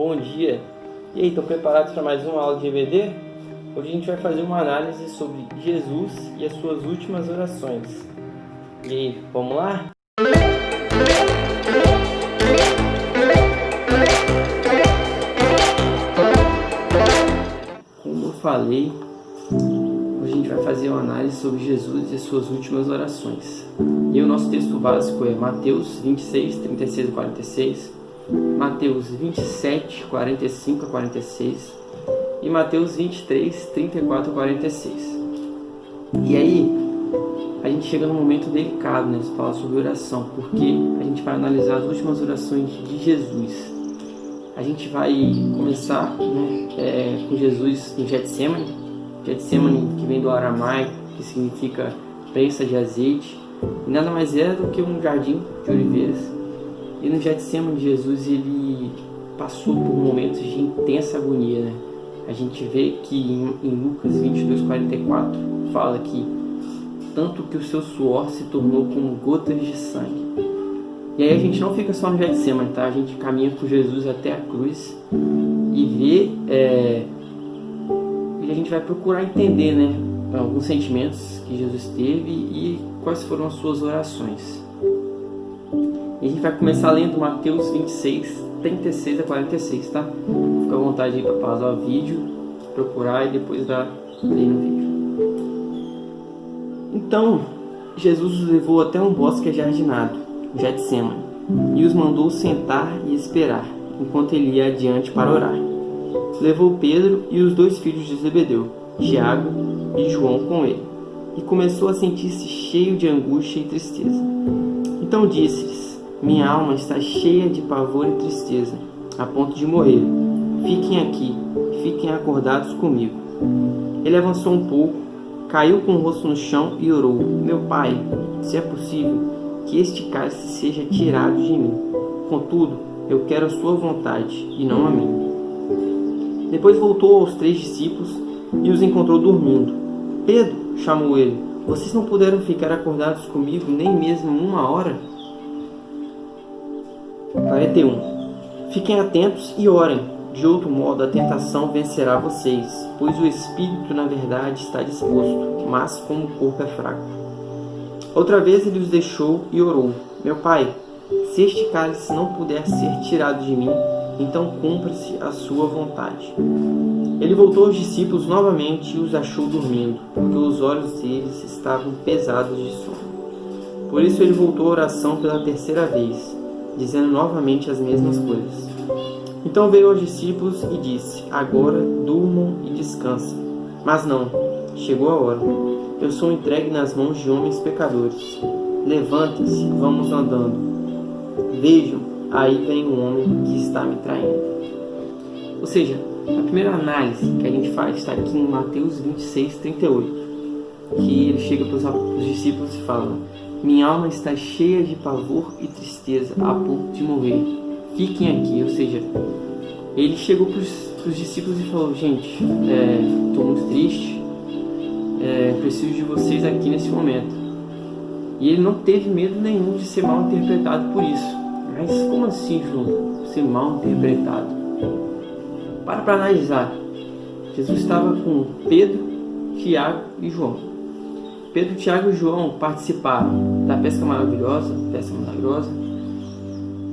bom dia! E aí, estão preparados para mais uma aula de EBD? Hoje a gente vai fazer uma análise sobre Jesus e as suas últimas orações. E aí, vamos lá? Como eu falei, hoje a gente vai fazer uma análise sobre Jesus e as suas últimas orações. E o nosso texto básico é Mateus 26, 36 a 46, Mateus 27, 45 a 46 e Mateus 23, 34 a 46. E aí, a gente chega num momento delicado, né, de falar sobre oração, porque a gente vai analisar as últimas orações de Jesus. A gente vai começar, com Jesus no Getsemane, que vem do aramaico, que significa prensa de azeite, e nada mais é do que um jardim de oliveiras. E no Getsemane, Jesus ele passou por momentos de intensa agonia, né? A gente vê que em Lucas 22, 44 fala que tanto que o seu suor se tornou como gotas de sangue. E aí a gente não fica só no Getsemane, tá? A gente caminha com Jesus até a cruz e vê, e a gente vai procurar entender, né, alguns sentimentos que Jesus teve e quais foram as suas orações. E a gente vai começar lendo Mateus 26, 36 a 46, tá? Fica à vontade aí para pausar o vídeo, procurar e depois dar play no vídeo. Então, Jesus os levou até um bosque jardinado, Getsemane, e os mandou sentar e esperar, enquanto ele ia adiante para orar. Levou Pedro e os dois filhos de Zebedeu, Tiago e João com ele, e começou a sentir-se cheio de angústia e tristeza. Então disse-lhes: minha alma está cheia de pavor e tristeza, a ponto de morrer. Fiquem aqui, fiquem acordados comigo. Ele avançou um pouco, caiu com o rosto no chão e orou: meu pai, se é possível, que este cálice seja tirado de mim. Contudo, eu quero a sua vontade e não a minha. Depois voltou aos 3 discípulos e os encontrou dormindo. Pedro, chamou ele: vocês não puderam ficar acordados comigo nem mesmo 1 hora? 41. Fiquem atentos e orem, de outro modo a tentação vencerá vocês, pois o espírito na verdade está disposto, mas como o corpo é fraco. Outra vez ele os deixou e orou: meu pai, se este cálice não puder ser tirado de mim, então cumpra-se a sua vontade. Ele voltou aos discípulos novamente e os achou dormindo, porque os olhos deles estavam pesados de sono. Por isso ele voltou à oração pela 3ª vez, dizendo novamente as mesmas coisas. Então veio aos discípulos e disse: agora durmam e descansem. Mas não, chegou a hora. Eu sou entregue nas mãos de homens pecadores. Levantem-se, vamos andando. Vejam, aí vem um homem que está me traindo. Ou seja, a primeira análise que a gente faz está aqui em Mateus 26, 38, que ele chega para os discípulos e fala: minha alma está cheia de pavor e tristeza, a ponto de morrer. Fiquem aqui. Ou seja, ele chegou para os discípulos e falou: gente, estou muito triste, preciso de vocês aqui nesse momento. E ele não teve medo nenhum de ser mal interpretado por isso. Mas como assim, João, ser mal interpretado? Para analisar. Jesus estava com Pedro, Tiago e João. Pedro, Tiago e João participaram da pesca milagrosa.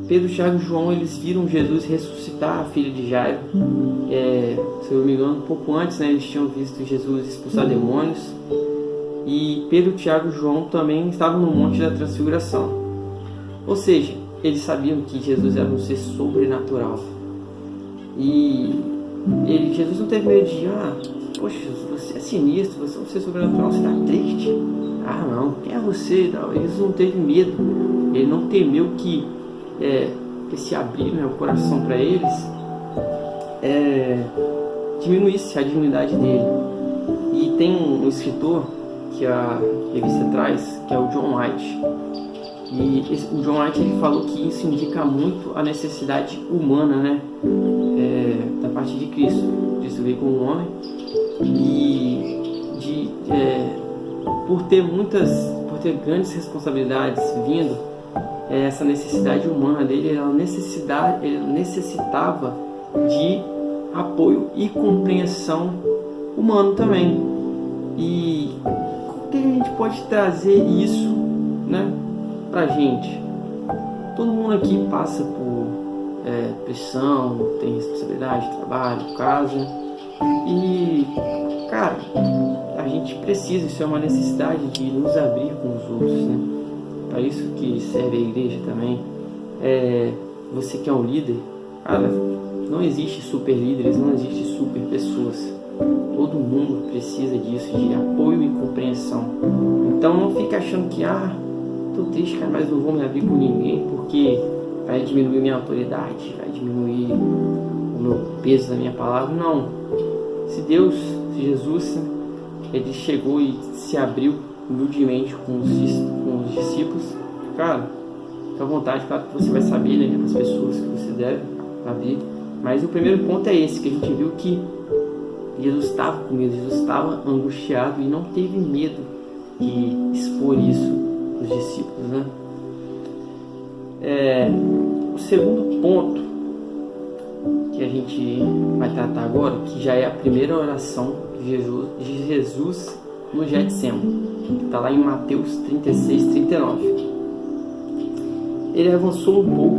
Pedro, Tiago e João, eles viram Jesus ressuscitar a filha de Jairo. Se eu não me engano, um pouco antes, né, eles tinham visto Jesus expulsar demônios. E Pedro, Tiago e João também estavam no Monte da Transfiguração. Ou seja, eles sabiam que Jesus era um ser sobrenatural. E Jesus não teve medo de: poxa, você é sinistro, você é um ser sobrenatural, você está triste. Não, quem é você? Não, Jesus não teve medo. Ele não temeu que se abrir, né, o coração para eles diminuísse a dignidade dele. E tem um escritor que a revista traz, que é o John White. E o John White ele falou que isso indica muito a necessidade humana, né, da parte de Cristo. Cristo veio como um homem e por ter grandes responsabilidades vindo, essa necessidade humana dele, ele necessitava de apoio e compreensão humano também. E como que a gente pode trazer isso, né, pra gente? Todo mundo aqui passa por pressão, tem responsabilidade, trabalho, casa. E, cara, a gente precisa, isso é uma necessidade de nos abrir com os outros, né? Para isso que serve a igreja também. Você que é um líder, cara, não existe super líderes, não existe super pessoas. Todo mundo precisa disso, de apoio e compreensão. Então não fica achando que, tô triste, cara, mas não vou me abrir com ninguém porque vai diminuir minha autoridade, vai diminuir o meu peso da minha palavra. Não. Se Jesus, ele chegou e se abriu humildemente com os discípulos, cara, fica à vontade, claro que você vai saber, né, as pessoas que você deve abrir. Mas o primeiro ponto é esse, que a gente viu que Jesus estava com medo, Jesus estava angustiado e não teve medo de expor isso aos discípulos, né? O segundo ponto que a gente vai tratar agora, que já é a primeira oração de Jesus no Getsemane, que está lá em Mateus 36, 39. Ele avançou um pouco,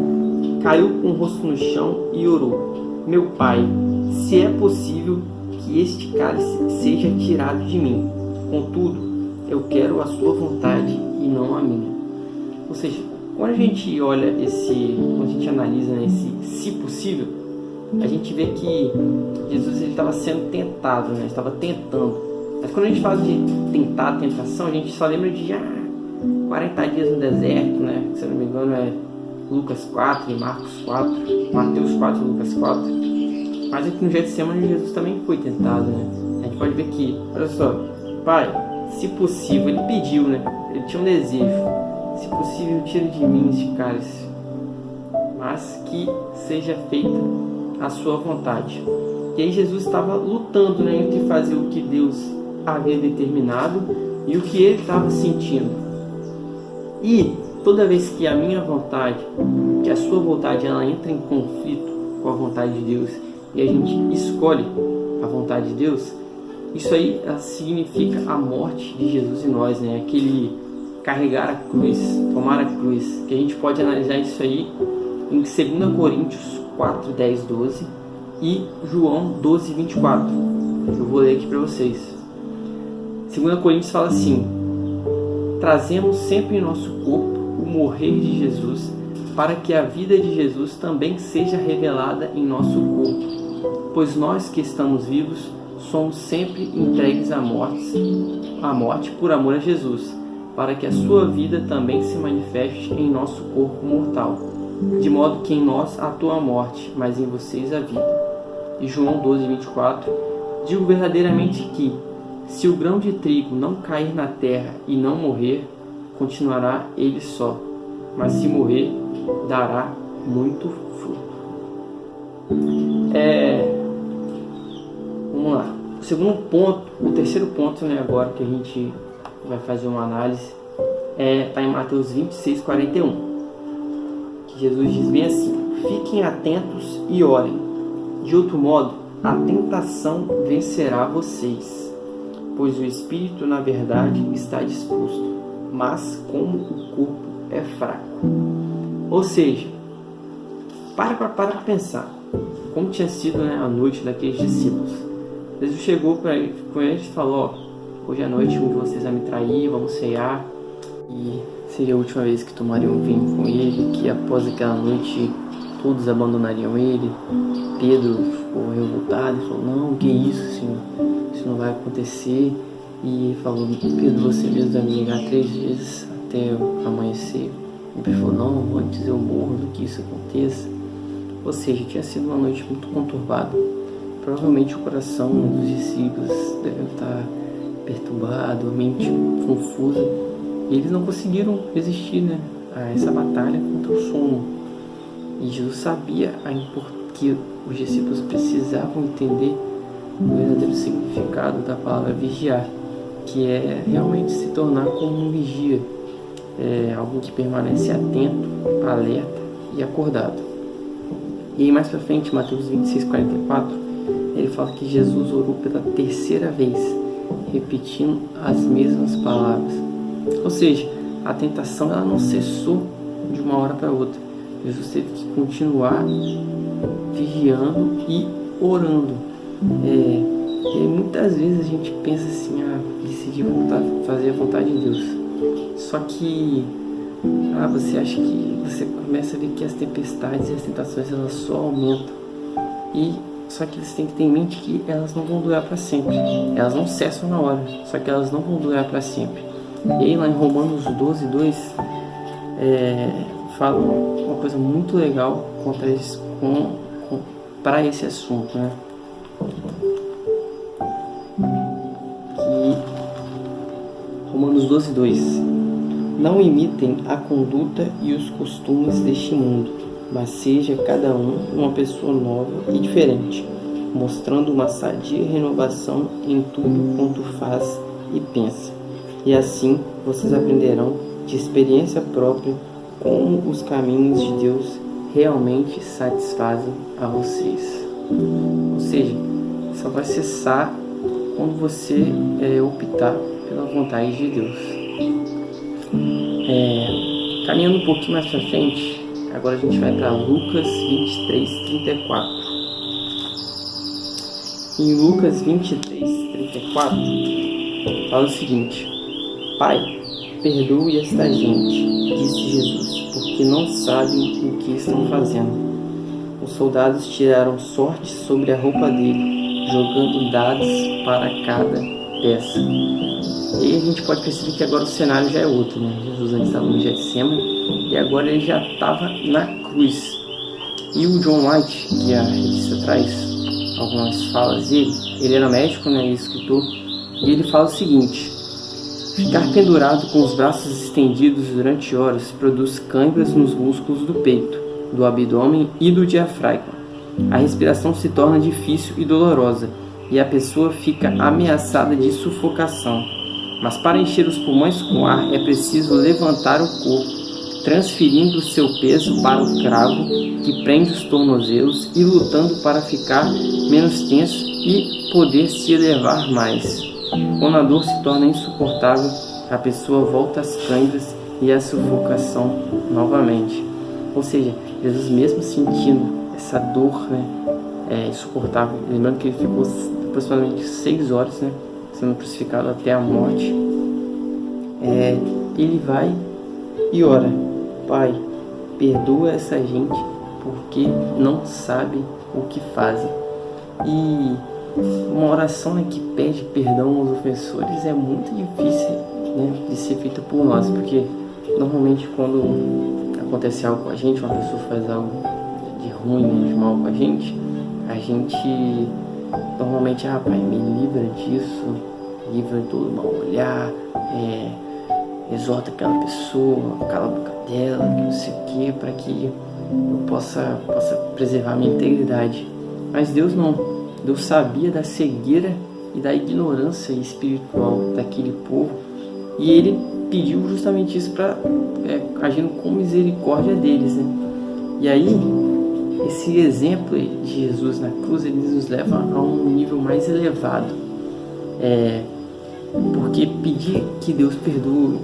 caiu com o rosto no chão e orou: meu Pai, se é possível que este cálice seja tirado de mim, contudo, eu quero a sua vontade e não a minha. Ou seja, quando a gente olha quando a gente analisa esse se possível, a gente vê que Jesus estava sendo tentado, né? Estava tentando. Mas quando a gente fala de tentar, tentação, a gente só lembra de 40 dias no deserto, né? Se eu não me engano é Lucas 4 e Marcos 4, Mateus 4 e Lucas 4. Mas aqui no Getsemane Jesus também foi tentado, né? A gente pode ver que, olha só, Pai, se possível, ele pediu, né? Ele tinha um desejo: se possível, tira de mim este cálice, mas que seja feita a sua vontade. E aí Jesus estava lutando, né, entre fazer o que Deus havia determinado e o que ele estava sentindo. E toda vez que a minha vontade, que a sua vontade, ela entra em conflito com a vontade de Deus e a gente escolhe a vontade de Deus, isso aí significa a morte de Jesus em nós, né? Aquele carregar a cruz, tomar a cruz, que a gente pode analisar isso aí em 2 Coríntios 4, 10, 12 e João 12, 24. Eu vou ler aqui para vocês. 2 Coríntios fala assim: trazemos sempre em nosso corpo o morrer de Jesus, para que a vida de Jesus também seja revelada em nosso corpo. Pois nós que estamos vivos somos sempre entregues à morte por amor a Jesus, para que a sua vida também se manifeste em nosso corpo mortal, de modo que em nós atua a morte, mas em vocês a vida. E João 12, 24: digo verdadeiramente que, se o grão de trigo não cair na terra e não morrer, continuará ele só, mas se morrer, dará muito fruto. Vamos lá. O terceiro ponto, né, agora que a gente vai fazer uma análise, está em Mateus 26, 41. Que Jesus diz bem assim: fiquem atentos e orem, de outro modo a tentação vencerá vocês, pois o espírito na verdade está disposto, mas como o corpo é fraco. Ou seja, para pensar como tinha sido, né, a noite daqueles discípulos. Jesus chegou com eles e falou: hoje à noite um de vocês vai me trair, vamos cear, e seria a última vez que tomariam vinho com ele, que após aquela noite todos abandonariam ele. Pedro ficou revoltado e falou: não, que isso, Senhor, isso não vai acontecer. E falou: Pedro, você mesmo vai me negar 3 vezes até amanhecer. E Pedro falou: não, antes eu morro do que isso aconteça. Ou seja, tinha sido uma noite muito conturbada. Provavelmente o coração dos discípulos deve estar perturbado, a mente confusa, e eles não conseguiram resistir, né, a essa batalha contra o sono. E Jesus sabia que os discípulos precisavam entender o verdadeiro significado da palavra vigiar, que é realmente se tornar como um vigia, alguém que permanece atento, alerta e acordado. E aí mais pra frente, Mateus 26:44, ele fala que Jesus orou pela terceira vez, repetindo as mesmas palavras. Ou seja, a tentação ela não cessou de uma hora para outra. Jesus teve que continuar vigiando e orando. E muitas vezes a gente pensa assim, decidir fazer a vontade de Deus. Só que você acha que você começa a ver que as tempestades e as tentações elas só aumentam. Só que você tem que ter em mente que elas não vão durar para sempre. Elas não cessam na hora, só que elas não vão durar para sempre. E aí lá em Romanos 12:2 fala uma coisa muito legal para esse assunto, né? Que Romanos 12:2: Não imitem a conduta e os costumes deste mundo, mas seja cada um uma pessoa nova e diferente, mostrando uma sadia renovação em tudo quanto faz e pensa. E assim vocês aprenderão de experiência própria como os caminhos de Deus realmente satisfazem a vocês. Ou seja, só vai cessar quando você optar pela vontade de Deus. Caminhando um pouquinho mais para frente, agora a gente vai para Lucas 23:34. Em Lucas 23:34 fala o seguinte: Pai, perdoe esta gente, disse Jesus, porque não sabem o que estão fazendo. Os soldados tiraram sorte sobre a roupa dele, jogando dados para cada peça. E aí a gente pode perceber que agora o cenário já é outro, né? Jesus antes estava no Getsemane e agora ele já estava na cruz. E o John White, que a revista traz algumas falas dele, ele era médico, né, e escritor, e ele fala o seguinte: ficar pendurado com os braços estendidos durante horas produz câimbras nos músculos do peito, do abdômen e do diafragma. A respiração se torna difícil e dolorosa, e a pessoa fica ameaçada de sufocação. Mas para encher os pulmões com ar é preciso levantar o corpo, transferindo o seu peso para o cravo que prende os tornozelos e lutando para ficar menos tenso e poder se elevar mais. Quando a dor se torna insuportável, a pessoa volta às câimbras e à sufocação novamente. Ou seja, Jesus mesmo sentindo essa dor, né, insuportável, lembrando que ele ficou aproximadamente 6 horas, né, sendo crucificado até a morte, ele vai e ora: Pai, perdoa essa gente porque não sabe o que fazem. E uma oração, né, que pede perdão aos ofensores é muito difícil, né, de ser feita por nós, porque normalmente quando acontece algo com a gente, uma pessoa faz algo de ruim, né, de mal com a gente normalmente, Pai, me livra disso, livra todo mal olhar, exorta aquela pessoa, cala a boca dela, que não sei o que, para que eu possa preservar a minha integridade. Mas Deus não. Deus sabia da cegueira e da ignorância espiritual daquele povo, e ele pediu justamente isso para agindo com misericórdia deles, né? E aí esse exemplo de Jesus na cruz, ele nos leva a um nível mais elevado, porque pedir que Deus perdoe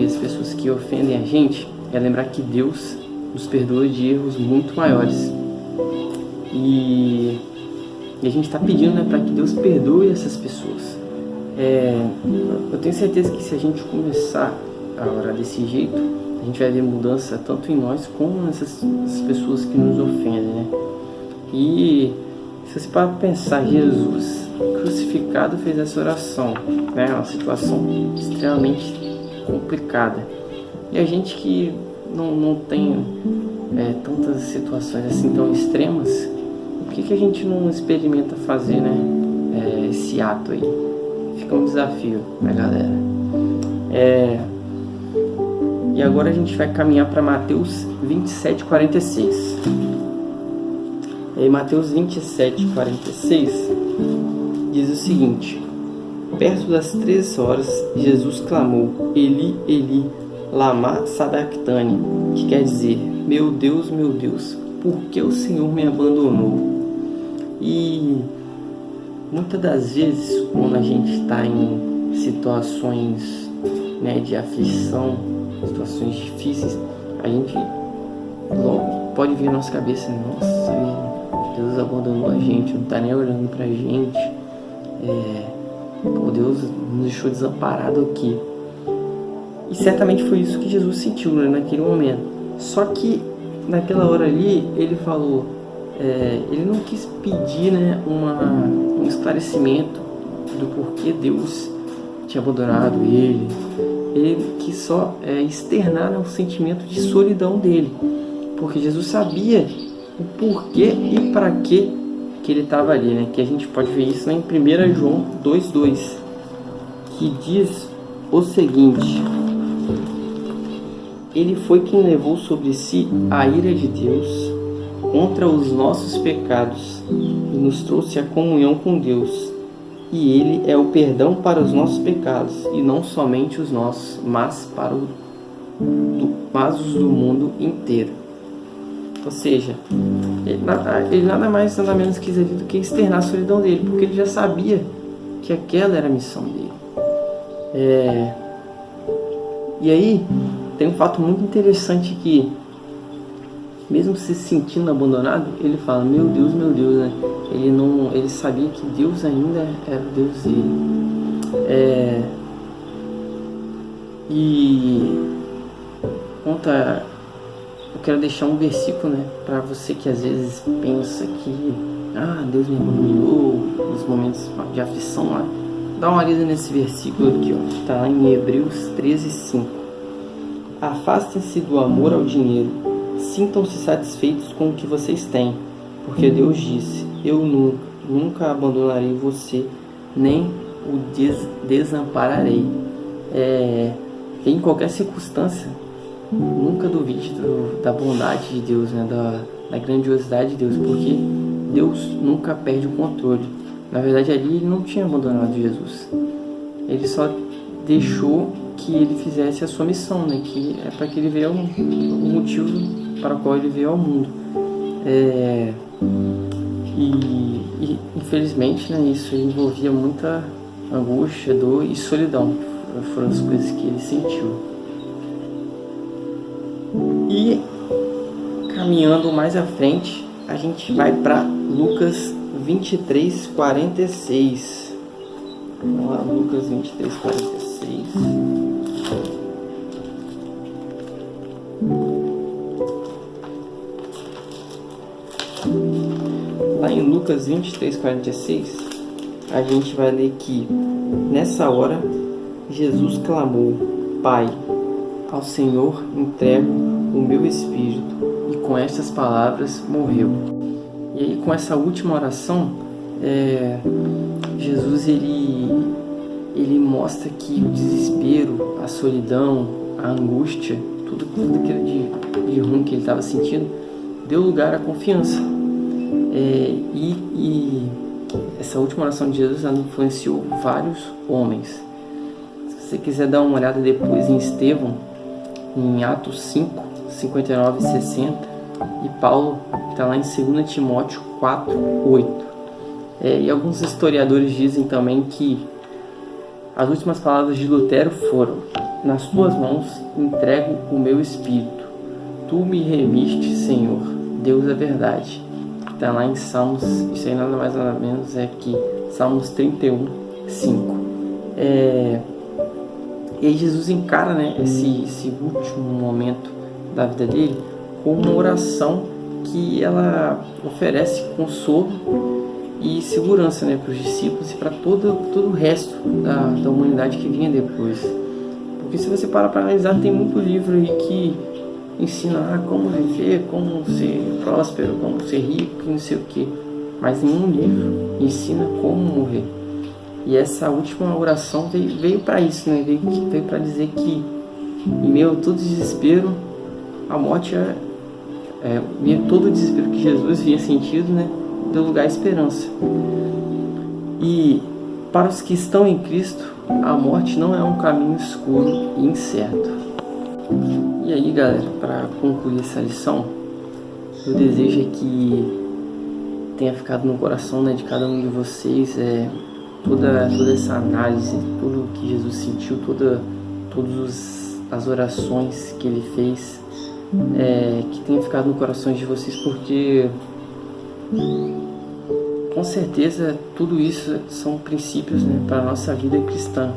as pessoas que ofendem a gente é lembrar que Deus nos perdoa de erros muito maiores. E a gente está pedindo, né, para que Deus perdoe essas pessoas. Eu tenho certeza que se a gente começar a orar desse jeito, a gente vai ver mudança tanto em nós como nessas pessoas que nos ofendem, né? E se você parar para pensar, Jesus crucificado fez essa oração, né? Uma situação extremamente complicada. E a gente que não tem tantas situações assim tão extremas, por que a gente não experimenta fazer, né, esse ato aí? Fica um desafio pra galera. E agora a gente vai caminhar para Mateus 27:46. Em Mateus 27:46 diz o seguinte: perto das 3 horas, Jesus clamou: Eli, Eli, lama sabachthani, que quer dizer: meu Deus, por que o Senhor me abandonou? E muitas das vezes, quando a gente está em situações, né, de aflição, situações difíceis, a gente logo pode vir na nossa cabeça: nossa, Deus abandonou a gente, não está nem olhando pra gente, Deus nos deixou desamparado aqui. E certamente foi isso que Jesus sentiu, né, naquele momento. Só que naquela hora ali ele falou, ele não quis pedir, né, um esclarecimento do porquê Deus tinha abandonado ele. Ele quis só externar, né, o sentimento de solidão dele, porque Jesus sabia o porquê e para que ele estava ali, né? Que a gente pode ver isso, né, em 1 João 2,2, que diz o seguinte: ele foi quem levou sobre si a ira de Deus contra os nossos pecados e nos trouxe a comunhão com Deus. E ele é o perdão para os nossos pecados, e não somente os nossos, mas os do mundo inteiro. Ou seja, ele nada mais, nada menos quis ali do que externar a solidão dele, porque ele já sabia que aquela era a missão dele. E aí, tem um fato muito interessante que, mesmo se sentindo abandonado, ele fala, meu Deus, né? Ele sabia que Deus ainda era o Deus dele. Eu quero deixar um versículo, né, para você que às vezes pensa que Deus me abandonou nos momentos de aflição lá. Dá uma olhada nesse versículo aqui, ó. Tá lá em Hebreus 13:5. Afastem-se do amor ao dinheiro, sintam-se satisfeitos com o que vocês têm, porque Deus disse, eu nunca abandonarei você, nem o desampararei. Em qualquer circunstância, nunca duvide da bondade de Deus, né? da grandiosidade de Deus, porque Deus nunca perde o controle. Na verdade, ali ele não tinha abandonado Jesus, ele só deixou que ele fizesse a sua missão, né? Que é para que ele veio o motivo para o qual ele veio ao mundo. E infelizmente, né, isso envolvia muita angústia, dor e solidão. Foram as coisas que ele sentiu. E caminhando mais à frente, a gente vai para Lucas 23:46. Vamos lá, Lucas 23:46. Lá em Lucas 23:46, a gente vai ler que nessa hora Jesus clamou, Pai, ao Senhor entrego o meu espírito, e com estas palavras morreu. E aí, com essa última oração, Jesus ele mostra que o desespero, a solidão, a angústia, tudo aquilo de ruim que ele estava sentindo, deu lugar à confiança. E essa última oração de Jesus, ela influenciou vários homens. Se você quiser dar uma olhada depois em Estevão, em Atos 5, 59 e 60, e Paulo está lá em 2 Timóteo 4, 8. E alguns historiadores dizem também que as últimas palavras de Lutero foram: nas tuas mãos entrego o meu espírito, tu me remiste, Senhor, Deus é verdade. Está lá em Salmos, isso aí nada mais nada menos é que Salmos 31, 5. E aí Jesus encara, né, esse último momento da vida dele como uma oração que ela oferece consolo e segurança, né, para os discípulos e para todo o resto da humanidade que vinha depois. Porque se você parar para analisar, tem muito livro aí que ensina como viver, como ser próspero, como ser rico, não sei o que, mas nenhum livro ensina como morrer. E essa última oração veio para isso, né? Veio para dizer que em meio a todo desespero, a morte em meio a todo o desespero que Jesus vinha sentido, né, deu lugar à esperança. E para os que estão em Cristo, a morte não é um caminho escuro e incerto. E aí, galera, para concluir essa lição, eu desejo que tenha ficado no coração, né, de cada um de vocês toda essa análise, tudo o que Jesus sentiu, todas as orações que ele fez, que tenha ficado no coração de vocês, porque com certeza tudo isso são princípios, né, para a nossa vida cristã,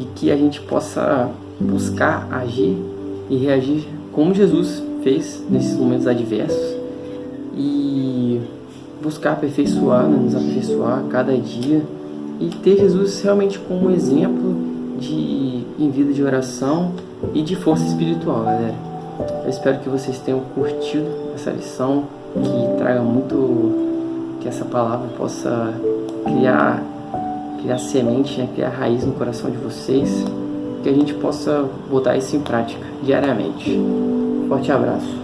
e que a gente possa buscar agir e reagir como Jesus fez nesses momentos adversos e buscar aperfeiçoar, né, nos aperfeiçoar cada dia e ter Jesus realmente como exemplo em vida de oração e de força espiritual, galera. Eu espero que vocês tenham curtido essa lição, que traga muito, que essa palavra possa criar semente, né, criar raiz no coração de vocês, que a gente possa botar isso em prática diariamente. Forte abraço.